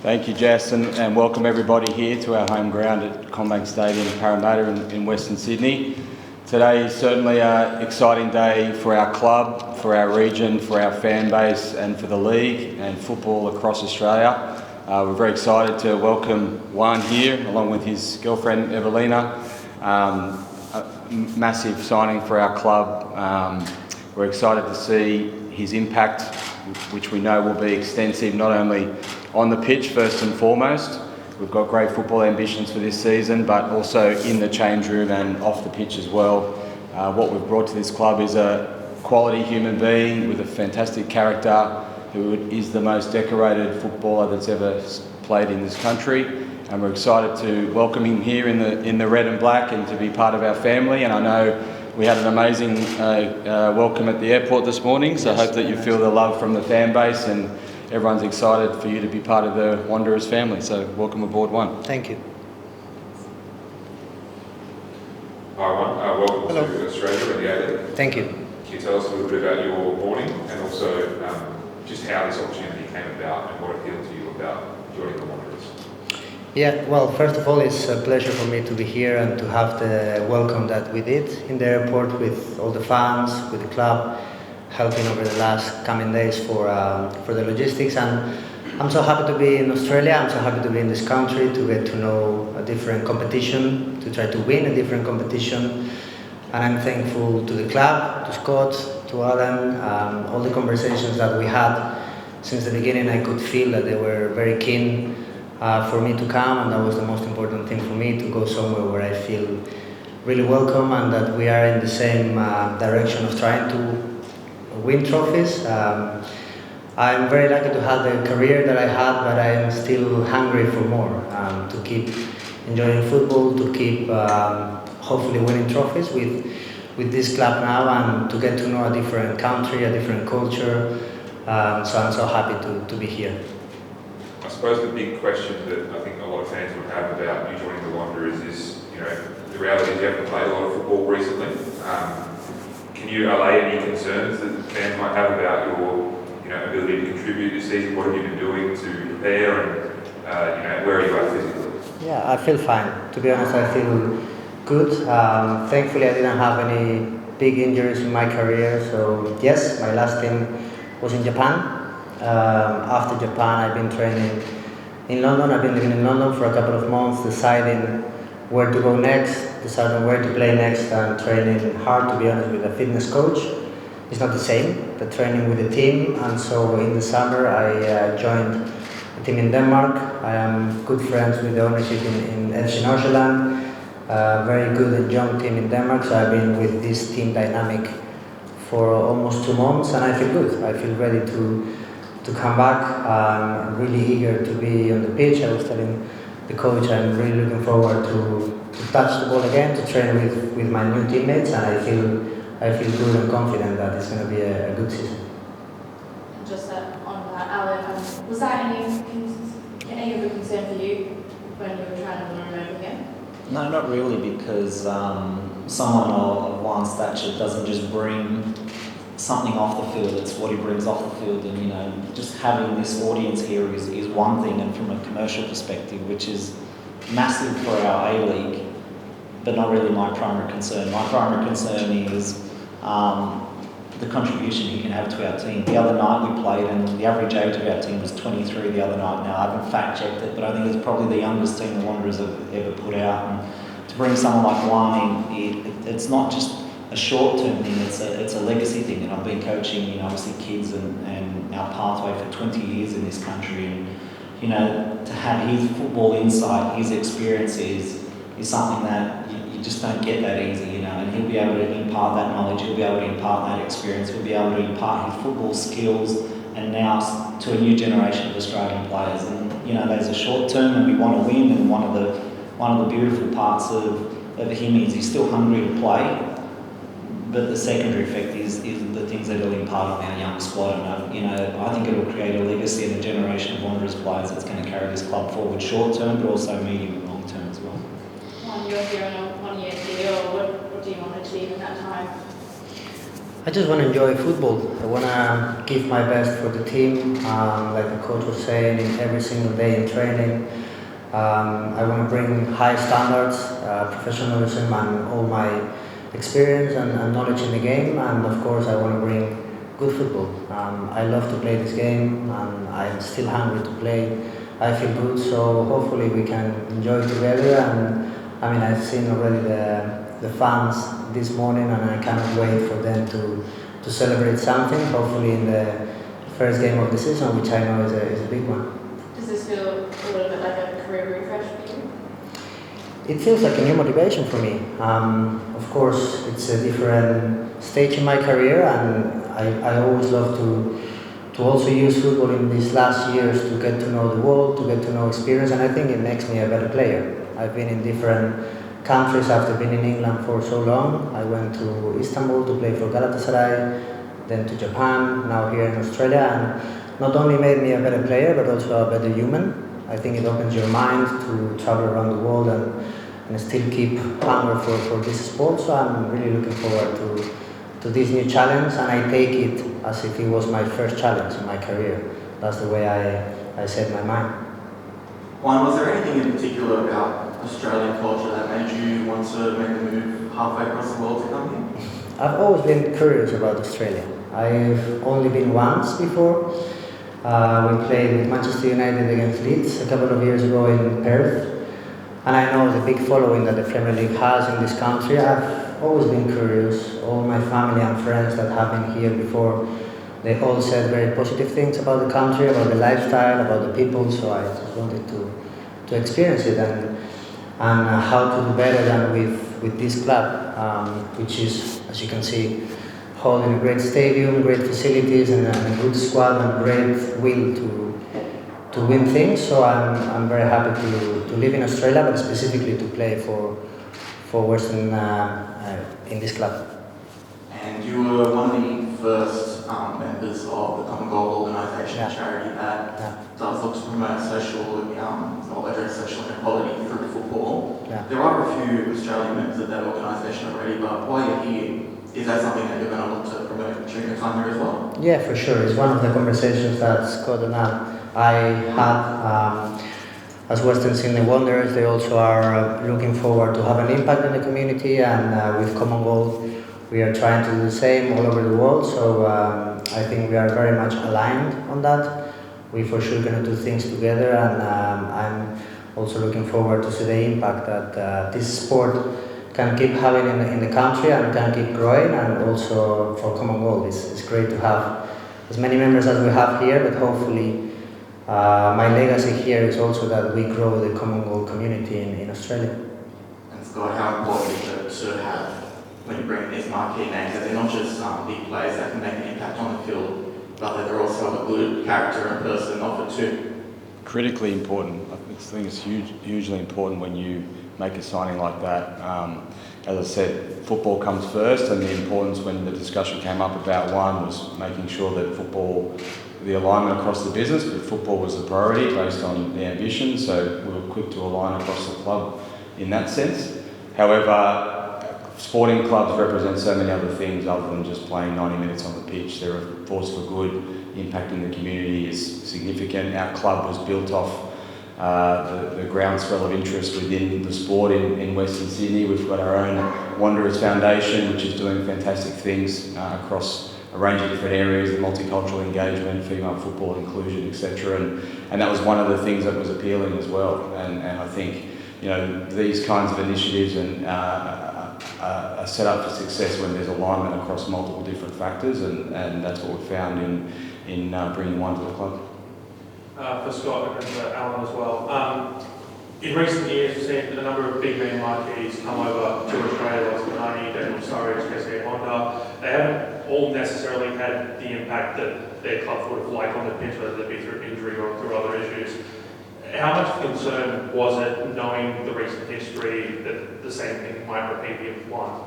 Thank you, Jess, and welcome everybody here to our home ground at Combank Stadium, Parramatta in Western Sydney. Today is certainly an exciting day for our club, for our region, for our fan base and for the league and football across Australia. We're very excited to welcome Juan here along with his girlfriend Evelina. A massive signing for our club. We're excited to see his impact, which we know will be extensive, not only on the pitch first and foremost. We've got great football ambitions for this season, but also in the change room and off the pitch as well. What we've brought to this club is a quality human being with a fantastic character, who is the most decorated footballer that's ever played in this country. And we're excited to welcome him here in the red and black and to be part of our family. And I know we had an amazing welcome at the airport this morning, so I hope that you feel the love from the fan base and everyone's excited for you to be part of the Wanderers family. So welcome aboard, Juan. Thank you. Hi, Juan. Welcome to Australia and the A-League. Thank you. Can you tell us a little bit about your morning and also just how this opportunity came about and what appealed to you about joining the Wanderers? Yeah, well, first of all, it's a pleasure for me to be here and to have the welcome that we did in the airport with all the fans, with the club, helping over the last coming days for the logistics. And I'm so happy to be in Australia. I'm so happy to be in this country, to get to know a different competition, to try to win a different competition. And I'm thankful to the club, to Scott, to Alan, all the conversations that we had since the beginning. I could feel that they were very keen for me to come, and that was the most important thing for me, to go somewhere where I feel really welcome and that we are in the same direction of trying to win trophies. I'm very lucky to have the career that I had, but I am still hungry for more, to keep enjoying football, to keep hopefully winning trophies with this club now, and to get to know a different country, a different culture. So I'm so happy to be here. I suppose the big question that I think a lot of fans would have about you joining the Wanderers is, the reality is you haven't played a lot of football recently. Can you allay any concerns that fans might have about your ability to contribute this season? What have you been doing to prepare, and where are you at physically? Yeah, I feel fine. To be honest, I feel good. Thankfully, I didn't have any big injuries in my career. So yes, my last team was in Japan. After Japan, I've been training in London. I've been living in London for a couple of months, deciding where to go next, deciding where to play next, and training hard, to be honest, with a fitness coach. It's not the same, the training with the team. And so in the summer, I joined a team in Denmark. I am good friends with the ownership in FC Nordsjælland, very good and young team in Denmark. So I've been with this team dynamic for almost 2 months, and I feel good. I feel ready to come back. I'm really eager to be on the pitch. I was telling the coach I'm really looking forward to touch the ball again, to train with my new teammates, and I feel good and confident that it's going to be a good season. Just on that, Alan, was that any of a concern for you when you were trying to learn over again? No, not really, because someone of Juan's stature doesn't just bring something off the field, it's what he brings off the field. And just having this audience here is one thing, and from a commercial perspective, which is massive for our A-League, but not really my primary concern. My primary concern is the contribution he can have to our team. The other night we played, and the average age of our team was 23 the other night. Now, I haven't fact-checked it, but I think it's probably the youngest team the Wanderers have ever put out. And to bring someone like Juan in, it's not just a short-term thing, it's a legacy thing. And I've been coaching, obviously kids and our pathway for 20 years in this country. And, to have his football insight, his experiences is something that you just don't get that easy, and he'll be able to impart that knowledge, he'll be able to impart that experience, he'll be able to impart his football skills and now to a new generation of Australian players. And, there's a short term and we want to win, and one of the beautiful parts of him is he's still hungry to play. But the secondary effect is the things that it'll impart on our young squad. And, I think it'll create a legacy and a generation of Wanderers players that's going to carry this club forward short term, but also medium and long term as well. Juan, you're here on a 1-year deal. What do you want to achieve in that time? I just want to enjoy football. I want to give my best for the team, like the coach was saying, in every single day in training. I want to bring high standards, professionalism, and all my experience and knowledge in the game. And of course, I want to bring good football. I love to play this game, and I'm still hungry to play. I feel good, so hopefully we can enjoy it together. And I mean, I've seen already the fans this morning, and I cannot wait for them to celebrate something. Hopefully in the first game of the season, which I know is a big one. Does this feel a little bit like a career refresh for you? It feels like a new motivation for me. Of course, it's a different stage in my career, and I always love to also use football in these last years to get to know the world, to get to know experience, and I think it makes me a better player. I've been in different countries after being in England for so long. I went to Istanbul to play for Galatasaray, then to Japan, now here in Australia, and not only made me a better player, but also a better human. I think it opens your mind to travel around the world and still keep hunger for this sport. So I'm really looking forward to this new challenge, and I take it as if it was my first challenge in my career. That's the way I set my mind. Juan, was there anything in particular about Australian culture that made you want to make the move halfway across the world to come here? I've always been curious about Australia. I've only been once before. We played with Manchester United against Leeds a couple of years ago in Perth. And I know the big following that the Premier League has in this country. I've always been curious. All my family and friends that have been here before, they all said very positive things about the country, about the lifestyle, about the people. So I just wanted to experience it and how to do better than with this club, which is, as you can see, holding a great stadium, great facilities, and a good squad and great will to win things. So I'm very happy to live in Australia, but specifically to play for Western in this club. And you were one of the first members of the Common Goal organisation, Yeah. a charity that does look to promote social or address social inequality through football. Yeah. There are a few Australian members of that organisation already, but while you're here, is that something that you're going to look to promote during your time here as well? Yeah, for sure. It's one of the conversations that Scott and I had. As Western Sydney Wanderers, they also are looking forward to have an impact in the community, and with Common Goal, we are trying to do the same all over the world. So I think we are very much aligned on that. We for sure going to do things together, and I'm also looking forward to see the impact that this sport can keep having in the country and can keep growing. And also for Common Goal, it's great to have as many members as we have here, but hopefully my legacy here is also that we grow the Common Goal community in Australia. And Scott, how important is it to have, when you bring these marquee names, that they're not just big players that can make an impact on the field, but that they're also a good character and person of it too? Critically important. I think it's hugely important when you make a signing like that. As I said, football comes first, and the importance when the discussion came up about one was making sure that football, the alignment across the business, but football was the priority based on the ambition, so we were quick to align across the club in that sense. However, sporting clubs represent so many other things other than just playing 90 minutes on the pitch. They're a force for good. Impacting the community is significant. Our club was built off the groundswell of interest within the sport in Western Sydney. We've got our own Wanderers Foundation, which is doing fantastic things across a range of different areas, the multicultural engagement, female football inclusion, etc. And that was one of the things that was appealing as well. And I think, you know, these kinds of initiatives are set up for success when there's alignment across multiple different factors, and that's what we found in bringing one to the club. For Scott and for Alan as well. In recent years, we've seen a number of big name marquees come over to Australia, like Spinani, Daniel Sturridge, Jesse Honda. They haven't all necessarily had the impact that their clubs would have liked on the pitch, whether it be through injury or through other issues. How much concern was it, knowing the recent history, that the same thing might repeat here with one?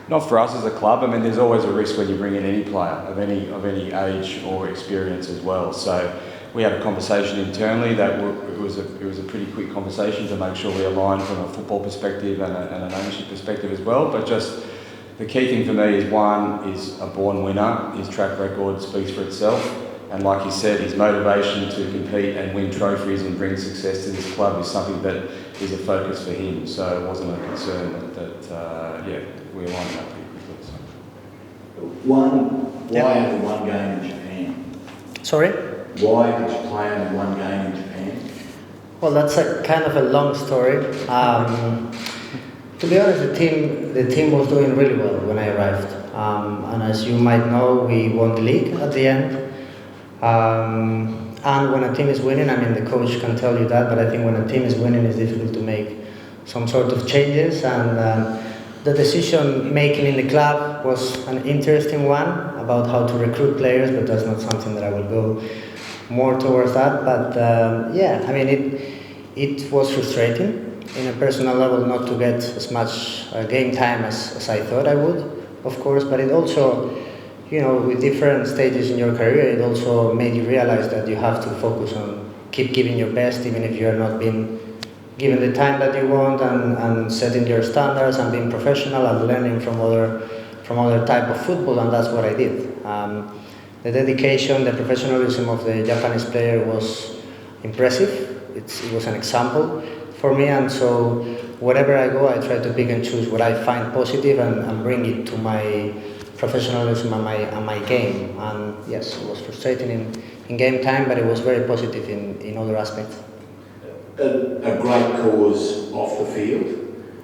Not for us as a club. I mean, there's always a risk when you bring in any player of any age or experience as well. So we had a conversation internally that it was a pretty quick conversation to make sure we aligned from a football perspective and an ownership perspective as well. But just The key thing for me is one is a born winner. His track record speaks for itself, and like he said, his motivation to compete and win trophies and bring success to this club is something that is a focus for him. So it wasn't a concern that we aligned up pretty quickly. So. Why only one game in Japan? Sorry? Why did you play only one game in Japan? Well, that's a kind of a long story. To be honest, the team was doing really well when I arrived. And as you might know, we won the league at the end. And when a team is winning, I mean, the coach can tell you that, but I think when a team is winning, it's difficult to make some sort of changes. And the decision making in the club was an interesting one about how to recruit players, but that's not something that I will go more towards that. But I mean, it was frustrating in a personal level not to get as much game time as I thought I would, of course, but it also, you know, with different stages in your career, it also made you realize that you have to focus on keep giving your best, even if you are not being given the time that you want, and setting your standards and being professional and learning from other type of football, and that's what I did. The dedication, the professionalism of the Japanese player was impressive. It was an example for me, and so wherever I go, I try to pick and choose what I find positive and bring it to my professionalism and my game. And yes, it was frustrating in game time, but it was very positive in other aspects. A great cause off the field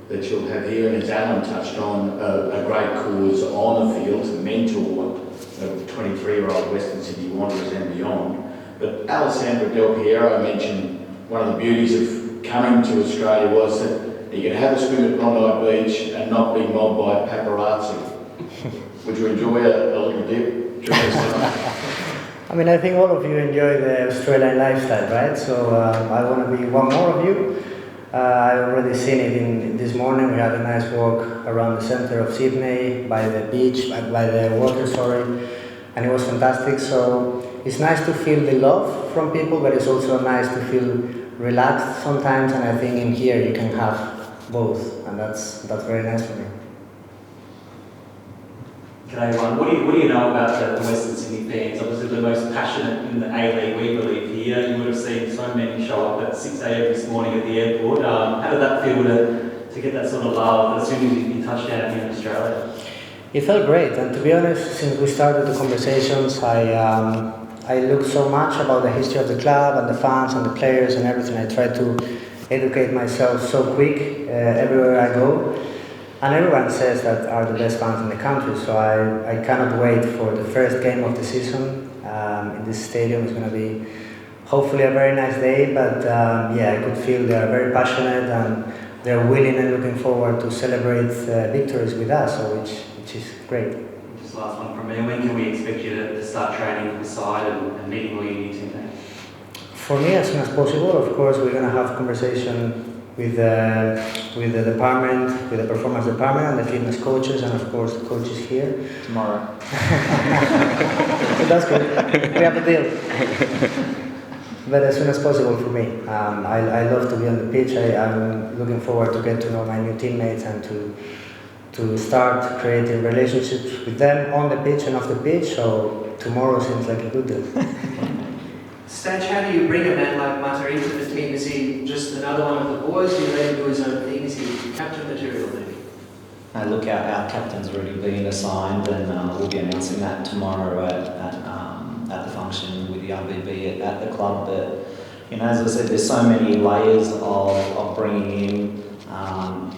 that you'll have here, and as Alan touched on, a great cause on the field to mentor 23-year-old Western Sydney Wanderers and beyond. But Alessandro Del Piero mentioned one of the beauties of coming to Australia was that you can have a swim at Bondi Beach and not be mobbed by paparazzi. Would you enjoy a little dip during the summer? I mean, I think all of you enjoy the Australian lifestyle, right? So I want to be one more of you. I've already seen it this morning. We had a nice walk around the centre of Sydney, by the beach, by the water, and it was fantastic. So it's nice to feel the love from people, but it's also nice to feel relaxed sometimes, and I think in here you can have both, and that's very nice for me. G'day everyone. What do you know about the Western Sydney fans? Obviously the most passionate in the A-League, we believe, here. You would have seen so many show up at 6 a.m. this morning at the airport. How did that feel to get that sort of love as soon as you touched down here in Australia? It felt great, and to be honest, since we started the conversations, I looked so much about the history of the club and the fans and the players and everything. I tried to educate myself so quick everywhere I go. And everyone says that are the best fans in the country, so I cannot wait for the first game of the season in this stadium. It's going to be hopefully a very nice day, but I could feel they are very passionate and they're willing and looking forward to celebrate victories with us, so which is great. Just last one from me. When can we expect you to start training with the side and meeting all your new teammates? For me, as soon as possible. Of course, we're going to have conversation with the department, with the performance department and the fitness coaches, and of course the coaches here. Tomorrow. So that's good. We have a deal. But as soon as possible for me. I love to be on the pitch. I'm looking forward to get to know my new teammates and to start creating relationships with them on the pitch and off the pitch. So tomorrow seems like a good deal. Stach, how do you bring a man like Mata into the team? Is he just another one of the boys? Do you let him do his own thing? Is he captain material maybe? Look, our captain's already been assigned, and we'll be announcing that tomorrow at the function with the RBB at the club. But you know, as I said, there's so many layers of bringing in. I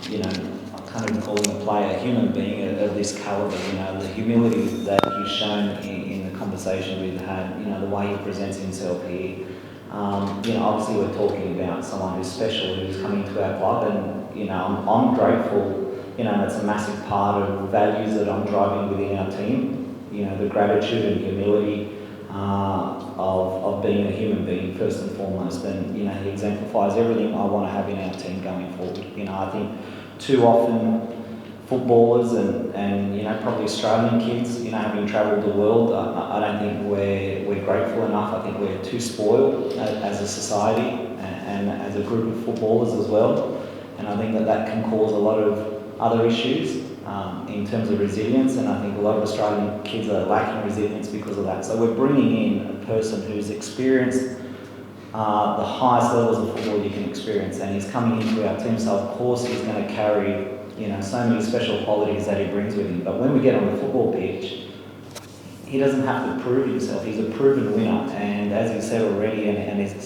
can't even call him a player, a human being of this calibre. You know, the humility that he's shown in the conversation we've had. You know, the way he presents himself here. Obviously we're talking about someone who's special, who's coming to our club, and you know, I'm grateful. You know, that's a massive part of values that I'm driving within our team. You know, the gratitude and humility of being a human being first and foremost. And you know, he exemplifies everything I want to have in our team going forward. You know, I think too often footballers and you know, probably Australian kids, you know, having travelled the world, I don't think we're grateful enough. I think we're too spoiled as a society and as a group of footballers as well. And I think that can cause a lot of other issues. in terms of resilience, and I think a lot of Australian kids are lacking resilience because of that. So we're bringing in a person who's experienced the highest levels of football you can experience, and he's coming into our team, so of course he's going to carry, you know, so many special qualities that he brings with him. But when we get on the football pitch, he doesn't have to prove himself. He's a proven winner, and as he said already, and as he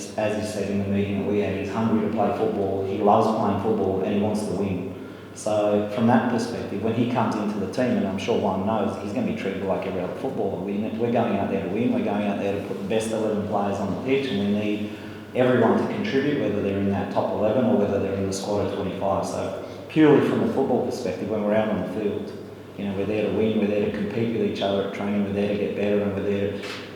said in the meeting that we had, he's hungry to play football, he loves playing football, and he wants to win. So from that perspective, when he comes into the team, and I'm sure Juan knows, he's going to be treated like every other footballer. We're going out there to win, we're going out there to put the best 11 players on the pitch, and we need everyone to contribute, whether they're in that top 11 or whether they're in the squad of 25. So purely from the football perspective, when we're out on the field, you know, we're there to win, we're there to compete with each other at training, we're there to get better, and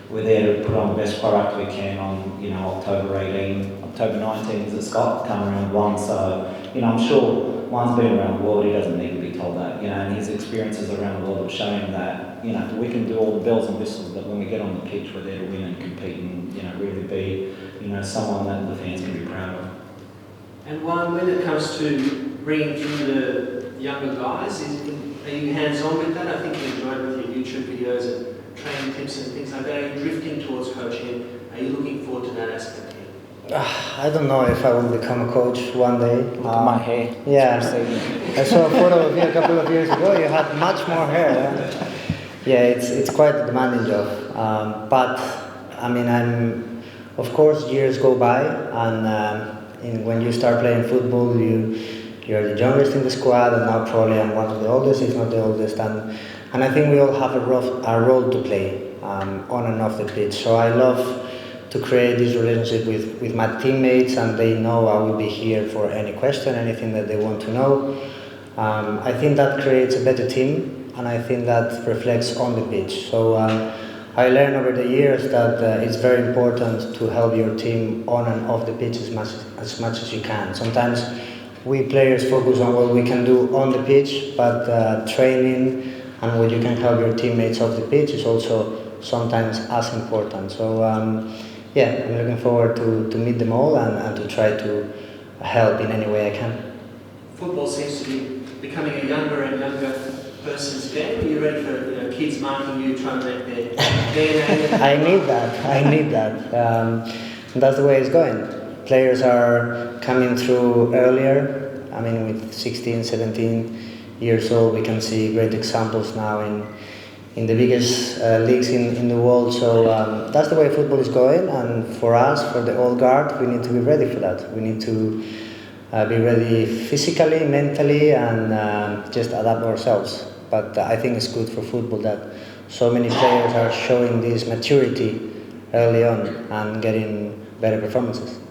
we're there to put on the best product we can on, you know, October 18, October 19 is at Scott, come around one. So, you know, I'm sure Juan's been around the world, he doesn't need to be told that, you know, and his experiences around the world have shown that, you know, we can do all the bells and whistles, but when we get on the pitch, we're there to win and compete and, you know, really be, you know, someone that the fans can be proud of. And Juan, when it comes to bringing through the younger guys, are you hands-on with that? I think you enjoyed with your YouTube videos and training tips and things like that. Are you drifting towards coaching? Are you looking forward to that aspect here? I don't know if I will become a coach one day. Look at my hair. Yeah, I saw a photo of you a couple of years ago. You had much more hair. Yeah, it's quite a demanding job. But I mean, of course, years go by, and when you start playing football, you're the youngest in the squad, and now probably I'm one of the oldest, if not the oldest. And I think we all have a role to play on and off the pitch. So I love to create this relationship with my teammates, and they know I will be here for any question, anything that they want to know. I think that creates a better team, and I think that reflects on the pitch. So I learned over the years that it's very important to help your team on and off the pitch as much as you can. Sometimes we players focus on what we can do on the pitch, but training and what you can help your teammates off the pitch is also sometimes as important. So yeah, I'm looking forward to meet them all and to try to help in any way I can. Football seems to be becoming a younger and younger person's game. Are you ready for kids marking you, trying to make their DNA? I need that. That's the way it's going. Players are coming through earlier. I mean, with 16, 17 years old, we can see great examples now in the biggest leagues in the world. So that's the way football is going. And for us, for the old guard, we need to be ready for that. We need to be ready physically, mentally, and just adapt ourselves. But I think it's good for football that so many players are showing this maturity early on and getting better performances.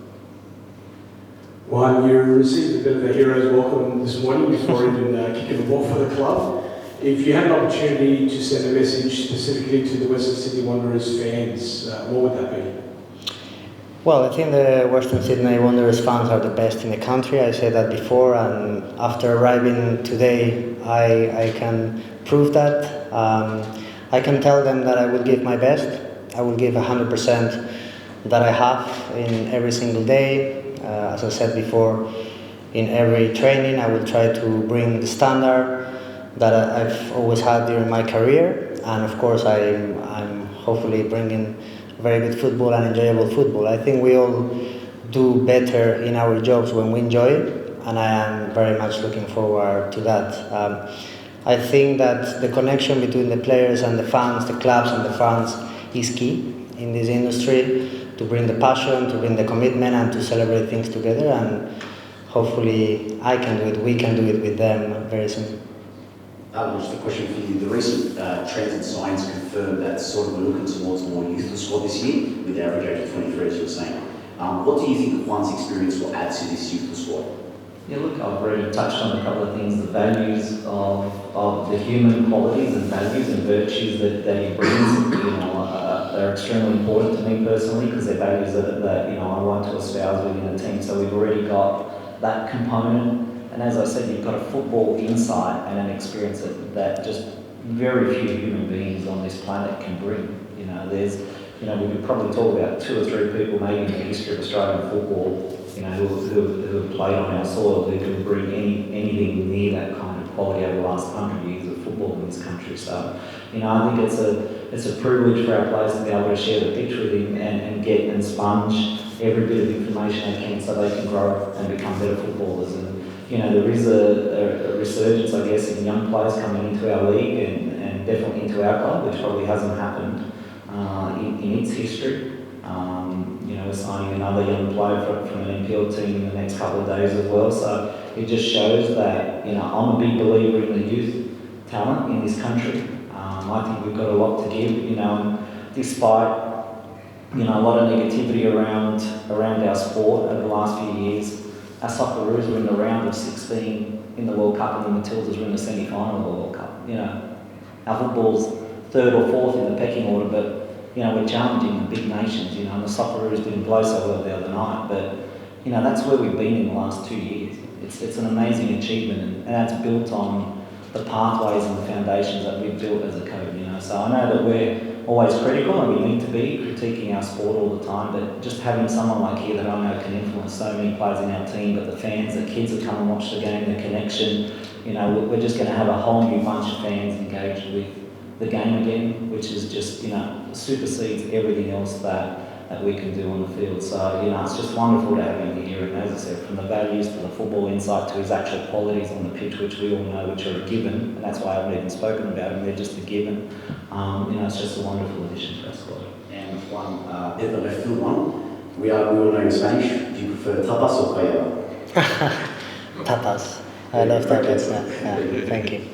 Juan, you received a bit of a hero's welcome this morning before even kicking the ball for the club. If you had an opportunity to send a message specifically to the Western Sydney Wanderers fans, what would that be? Well, I think the Western Sydney Wanderers fans are the best in the country. I said that before, and after arriving today, I can prove that. I can tell them that I will give my best. I will give 100% that I have in every single day. As I said before, in every training, I will try to bring the standard that I've always had during my career, and of course, I'm hopefully bringing very good football and enjoyable football. I think we all do better in our jobs when we enjoy it, and I am very much looking forward to that. I think that the connection between the players and the fans, the clubs and the fans, is key in this industry, to bring the passion, to bring the commitment, and to celebrate things together. And hopefully I can do it, we can do it with them very soon. Just a question for you. The recent trends and signs confirm that sort of we're looking towards more youth squad this year, with the average age of 23, as you were saying. What do you think Juan's experience will add to this youth squad? Yeah, look, I've already touched on a couple of things, the values of the human qualities and values and virtues that he brings. They're extremely important to me personally, because they're values that I want to espouse within the team. So we've already got that component. And as I said, you've got a football insight and an experience that just very few human beings on this planet can bring. We could probably talk about 2 or 3 people maybe in the history of Australian football, who have played on our soil, who can bring anything near that kind of quality over the last 100 years of football in this country. So, you know, I think it's a privilege for our players to be able to share the pitch with him and get and sponge every bit of information they can so they can grow and become better footballers. And, you know, there is a resurgence, I guess, in young players coming into our league and definitely into our club, which probably hasn't happened in its history. You know, we're signing another young player from an NPL team in the next couple of days as well. So it just shows that, you know, I'm a big believer in the youth talent in this country. I think we've got a lot to give, you know, and despite, you know, a lot of negativity around our sport over the last few years, our Socceroos were in the round of 16 in the World Cup and the Matildas were in the semi-final of the World Cup. You know, our football's third or fourth in the pecking order, but, you know, we're challenging the big nations, you know, and the Socceroos didn't play so well the other night, but, you know, that's where we've been in the last 2 years. It's an amazing achievement, and that's built on the pathways and the foundations that we've built as a code, you know. So I know that we're always critical and we need to be critiquing our sport all the time, but just having someone like here that I know can influence so many players in our team, but the fans, the kids that come and watch the game, the connection, you know, we're just going to have a whole new bunch of fans engaged with the game again, which is just, you know, supersedes everything else that we can do on the field. So, you know, it's just wonderful to have him here, and as I said, from the values to the football insight to his actual qualities on the pitch, which we all know, which are a given, and that's why I haven't even spoken about him, they're just a given. You know, it's just a wonderful addition to our squad. And one, the left field one, we all know in Spanish, do you prefer tapas or paella? Tapas. I love tapas. Yeah, thank you.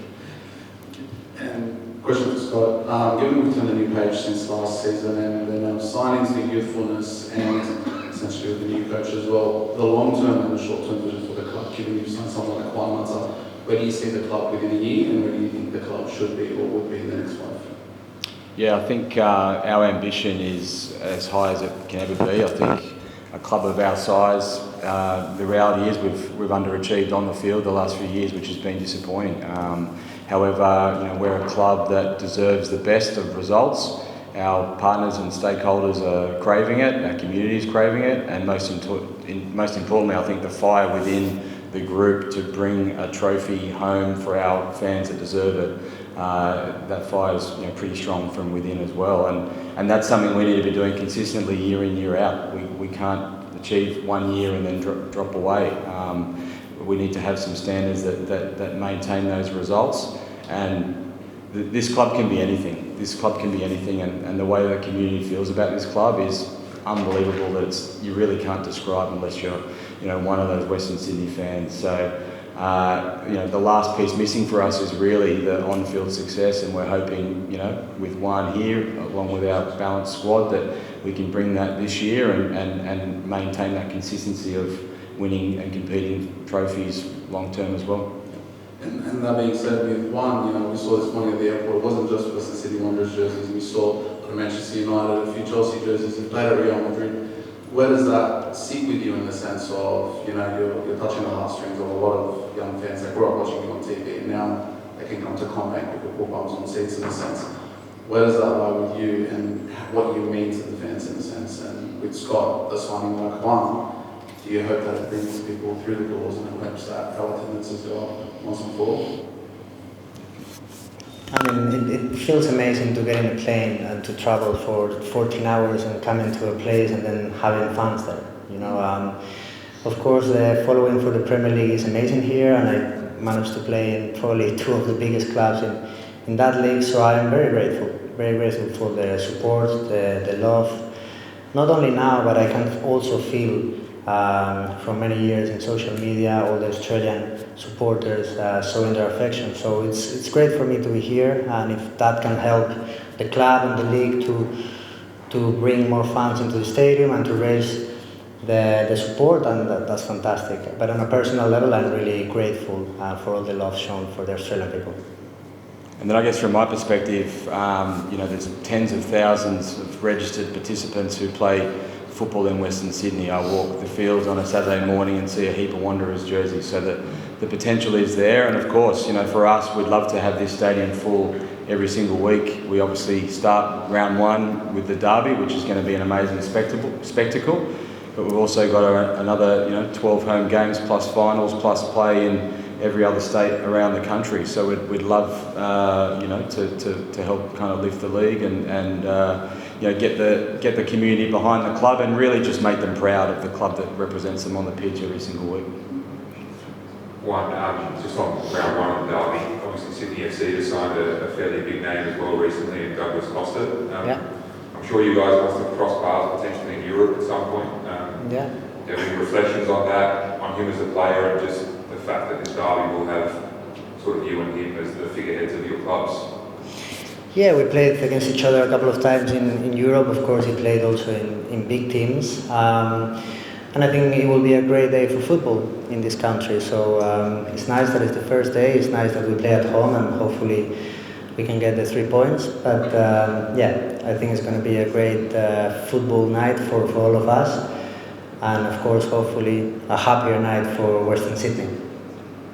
Question for Scott. Given we've turned a new page since last season and then signings, the youthfulness and essentially with the new coach as well, the long-term and the short-term vision for the club, given you've signed someone like Juan Mata, where do you see the club within a year and where do you think the club should be or would be in the next 5 years? Yeah, I think our ambition is as high as it can ever be. I think a club of our size, the reality is we've underachieved on the field the last few years, which has been disappointing. However, you know, we're a club that deserves the best of results. Our partners and stakeholders are craving it, our community is craving it, and most importantly, I think the fire within the group to bring a trophy home for our fans that deserve it. That fire is, you know, pretty strong from within as well, and that's something we need to be doing consistently year in, year out. We can't achieve 1 year and then drop away. We need to have some standards that maintain those results, and this club can be anything. This club can be anything, and the way the community feels about this club is unbelievable. That you really can't describe unless you're, you know, one of those Western Sydney fans. So, you know, the last piece missing for us is really the on-field success, and we're hoping, you know, with Juan here, along with our balanced squad, that we can bring that this year and maintain that consistency of winning and competing trophies long term as well. And that being said, with Juan, you know, we saw this morning at the airport, it wasn't just Western City Wanderers jerseys, we saw Manchester United, a few Chelsea jerseys, and played at Real Madrid. Where does that sit with you in the sense of, you know, you're touching the heartstrings of a lot of young fans that grew up watching you on TV, and now they can come to Combank with the pool bums on seats in a sense. Where does that lie with you and what you mean to the fans in a sense? And with Scott, the signing like Juan, do you hope that it brings people through the doors and it helps that our attendances go up once and for all? I mean, it feels amazing to get in a plane and to travel for 14 hours and come into a place and then having fans there. You know, of course, the following for the Premier League is amazing here, and I managed to play in probably 2 of the biggest clubs in that league. So I am very grateful for the support, the love. Not only now, but I can also feel from many years in social media, all the Australian supporters showing their affection. So it's great for me to be here, and if that can help the club and the league to bring more fans into the stadium and to raise the support, and that's fantastic. But on a personal level, I'm really grateful for all the love shown for the Australian people. And then I guess from my perspective, you know, there's tens of thousands of registered participants who play football in Western Sydney. I walk the fields on a Saturday morning and see a heap of Wanderers jerseys, so that the potential is there. And of course, you know, for us, we'd love to have this stadium full every single week. We obviously start round 1 with the derby, which is going to be an amazing spectacle. But we've also got another, you know, 12 home games plus finals plus play in every other state around the country. So we'd love, to help kind of lift the league and get the community behind the club and really just make them proud of the club that represents them on the pitch every single week. One, just on round one of the derby, obviously Sydney FC has signed a fairly big name as well recently in Douglas Costa. I'm sure you guys must have crossed paths potentially in Europe at some point. Do you have any reflections on that, on him as a player, and just the fact that this derby will have sort of you and him as the figureheads of your clubs? Yeah, we played against each other a couple of times in Europe. Of course, he played also in big teams. And I think it will be a great day for football in this country. So it's nice that it's the first day. It's nice that we play at home, and hopefully we can get the 3 points. But I think it's going to be a great football night for all of us. And of course, hopefully a happier night for Western Sydney.